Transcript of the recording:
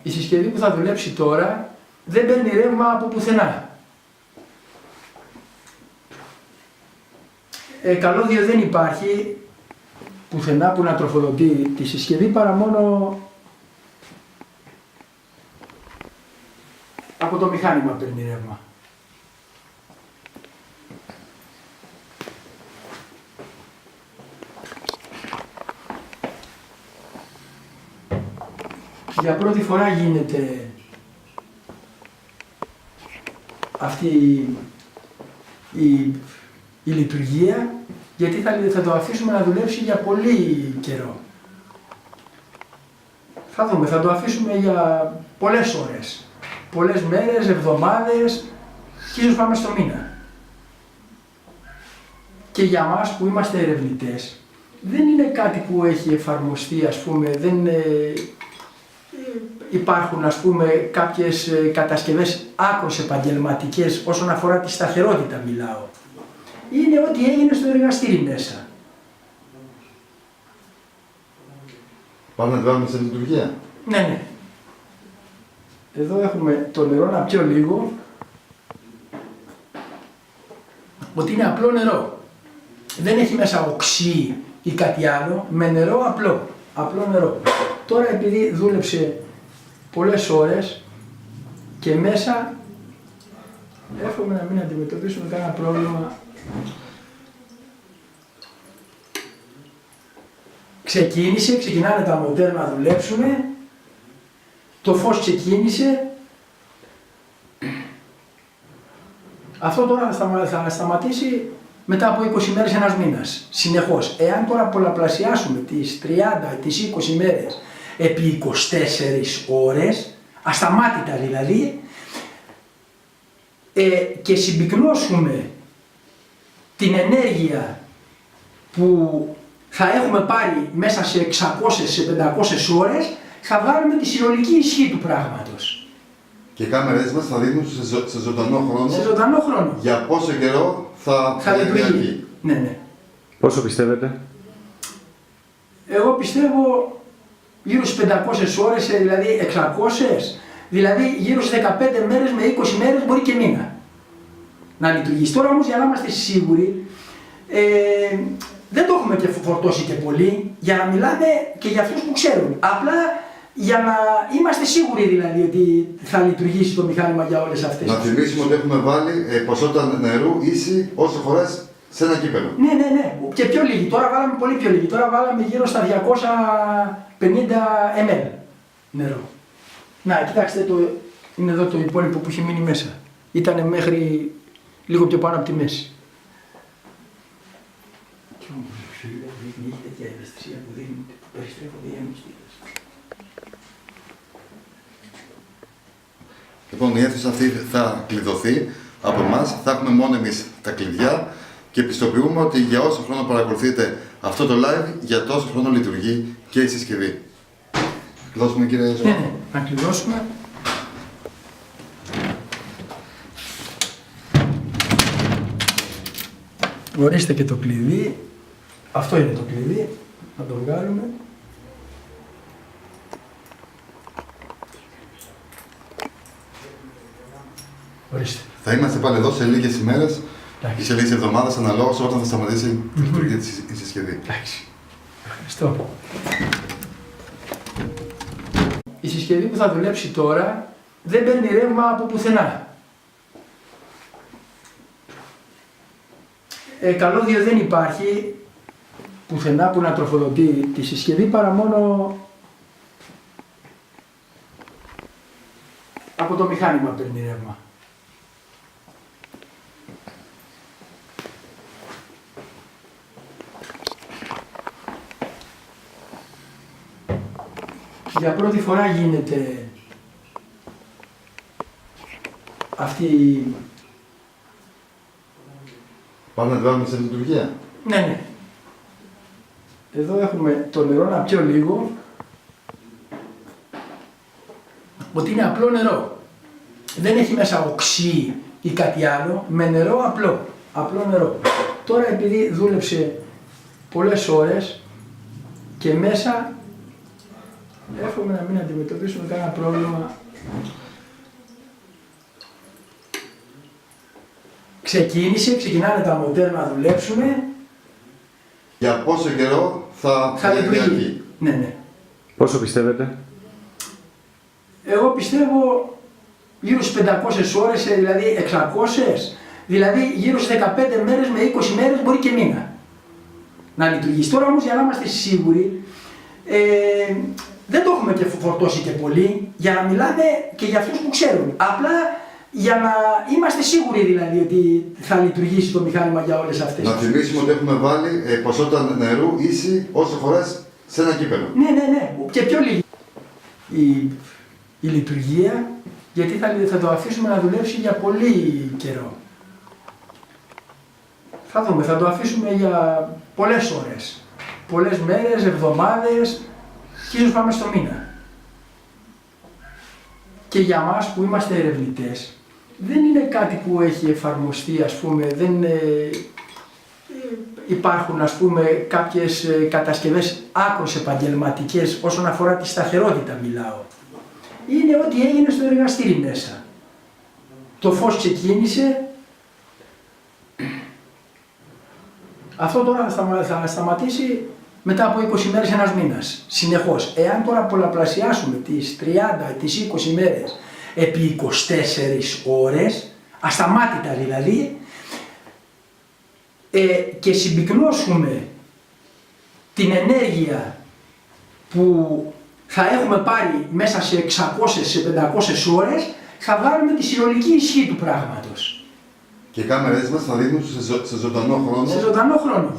Η συσκευή που θα δουλέψει τώρα δεν παίρνει ρεύμα από πουθενά. Καλώδιο δεν υπάρχει πουθενά που να τροφοδοτεί τη συσκευή παρά μόνο από το μηχάνημα παίρνει ρεύμα. Για πρώτη φορά γίνεται αυτή η λειτουργία, γιατί θα το αφήσουμε να δουλέψει για πολύ καιρό. Θα δούμε, θα το αφήσουμε για πολλές ώρες, πολλές μέρες, εβδομάδες και ίσως πάμε στο μήνα. Και για μας που είμαστε ερευνητές, δεν είναι κάτι που έχει εφαρμοστεί, ας πούμε, δεν υπάρχουν, ας πούμε, κάποιες κατασκευές άκρως επαγγελματικές όσον αφορά τη σταθερότητα μιλάω. Είναι ό,τι έγινε στο εργαστήρι μέσα. Πάμε να βάλουμε σε λειτουργία. Ναι, ναι. Εδώ έχουμε το νερό να πιω λίγο. Ότι είναι απλό νερό. Δεν έχει μέσα οξύ ή κάτι άλλο. Με νερό απλό. Απλό νερό. Τώρα επειδή δούλεψε πολλές ώρες και μέσα εύχομαι να μην αντιμετωπίσουμε κανένα πρόβλημα. Ξεκινάνε τα μοντέρ να δουλέψουμε, το φως ξεκίνησε. Αυτό τώρα θα σταματήσει μετά από 20 μέρες, ένας μήνας, συνεχώς. Εάν τώρα πολλαπλασιάσουμε τις 30, τις 20 μέρες επί 24 ώρες, ασταμάτητα δηλαδή, και συμπυκνώσουμε την ενέργεια που θα έχουμε πάρει μέσα σε 600, σε 500 ώρες, θα βγάλουμε τη συνολική ισχύ του πράγματος. Και οι κάμερες μας θα δείχνουν σε ζωντανό χρόνο. Σε ζωντανό χρόνο. Για πόσο καιρό θα λειτουργεί. Ναι, ναι. Πόσο πιστεύετε? Εγώ πιστεύω γύρω στις 500 ώρες, δηλαδή 600, δηλαδή γύρω στις 15 μέρες με 20 μέρες, μπορεί και μήνα να λειτουργήσει. Τώρα όμως, για να είμαστε σίγουροι, δεν το έχουμε και φορτώσει και πολύ, για να μιλάμε και για αυτούς που ξέρουν. Απλά για να είμαστε σίγουροι δηλαδή ότι θα λειτουργήσει το μηχάνημα για όλες αυτές. Να θυμίσουμε ότι έχουμε βάλει ποσότητα νερού ίση όσο χωράς σε ένα κύπελο. Ναι, ναι, ναι. Και πιο λίγη. Τώρα βάλαμε πολύ πιο λίγη. Τώρα βάλαμε γύρω στα 250 ml νερό. Να, κοιτάξτε, είναι εδώ το υπόλοιπο που έχει μείνει μέσα. Ήτανε μέχρι λίγο πιο πάνω από τη μέση. Και όμως η σφυρίδα που δείχνει έχει τέτοια ευαισθησία που δείχνει ότι περιστρέφονται οι αιμοστήλες. Λοιπόν, η αίθουσα αυτή θα κλειδωθεί από εμάς, θα έχουμε μόνο εμείς τα κλειδιά και πιστοποιούμε ότι για όσο χρόνο παρακολουθείτε αυτό το live, για τόσο χρόνο λειτουργεί και η συσκευή. Κλειδώσουμε, κύριε Ζωά. Ναι, ναι, να κλειδώσουμε. Ορίστε και το κλειδί. Αυτό είναι το κλειδί. Να το βγάλουμε. Ορίστε. Θα είμαστε πάλι εδώ σε λίγες ημέρες ή σε λίγες εβδομάδες, αναλόγως όταν θα σταματήσει η λειτουργία της η συσκευή. Εντάξει. Ευχαριστώ. Η συσκευή που θα δουλέψει τώρα δεν παίρνει ρεύμα από πουθενά. Καλώδιο δεν υπάρχει πουθενά που να τροφοδοτεί τη συσκευή παρά μόνο από το μηχάνημα παίρνει ρεύμα. Για πρώτη φορά γίνεται αυτή Πάμε να τη βάλουμε σε λειτουργία. Ναι, ναι. Εδώ έχουμε το νερό να πιω λίγο. Ότι είναι απλό νερό. Δεν έχει μέσα οξύ ή κάτι άλλο. Με νερό απλό. Απλό νερό. Τώρα επειδή δούλεψε πολλές ώρες και μέσα Εύχομαι να μην αντιμετωπίσουμε κανένα πρόβλημα. Ξεκινάνε τα μοντέλα να δουλέψουμε. Για πόσο καιρό θα λειτουργεί. Ναι. Πόσο πιστεύετε? Εγώ πιστεύω γύρω στις 500 ώρες, δηλαδή 600, δηλαδή γύρω στις 15 μέρες με 20 μέρες, μπορεί και μήνα να λειτουργήσει. Τώρα όμως, για να είμαστε σίγουροι, δεν το έχουμε και φορτώσει και πολύ, για να μιλάμε και για αυτούς που ξέρουν. Απλά για να είμαστε σίγουροι δηλαδή ότι θα λειτουργήσει το μηχάνημα για όλες αυτές. Να θυμίσουμε ότι έχουμε βάλει ποσότητα νερού ίση όσο χωράς σε ένα κύπελο. Ναι. Και πιο λίγη η λειτουργία, γιατί θα το αφήσουμε να δουλέψει για πολύ καιρό. Θα δούμε, θα το αφήσουμε για πολλές ώρες. Πολλές μέρες, εβδομάδες και ίσως πάμε στο μήνα. Και για μας που είμαστε ερευνητές, δεν είναι κάτι που έχει εφαρμοστεί, ας πούμε, δεν υπάρχουν, ας πούμε, κάποιες κατασκευές άκρως επαγγελματικές όσον αφορά τη σταθερότητα μιλάω. Είναι ό,τι έγινε στο εργαστήρι μέσα. Το φως ξεκίνησε. Αυτό τώρα θα σταματήσει μετά από 20 μέρες, ένας μήνας, συνεχώς. Εάν τώρα πολλαπλασιάσουμε τις 30, τις 20 μέρες επί 24 ώρες, ασταμάτητα δηλαδή, και συμπυκνώσουμε την ενέργεια που θα έχουμε πάρει μέσα σε 600, σε 500 ώρες, θα βάλουμε τη συνολική ισχύ του πράγματος. Και οι κάμερες μας θα δείχνουν σε ζωντανό χρόνο. Σε ζωντανό χρόνο.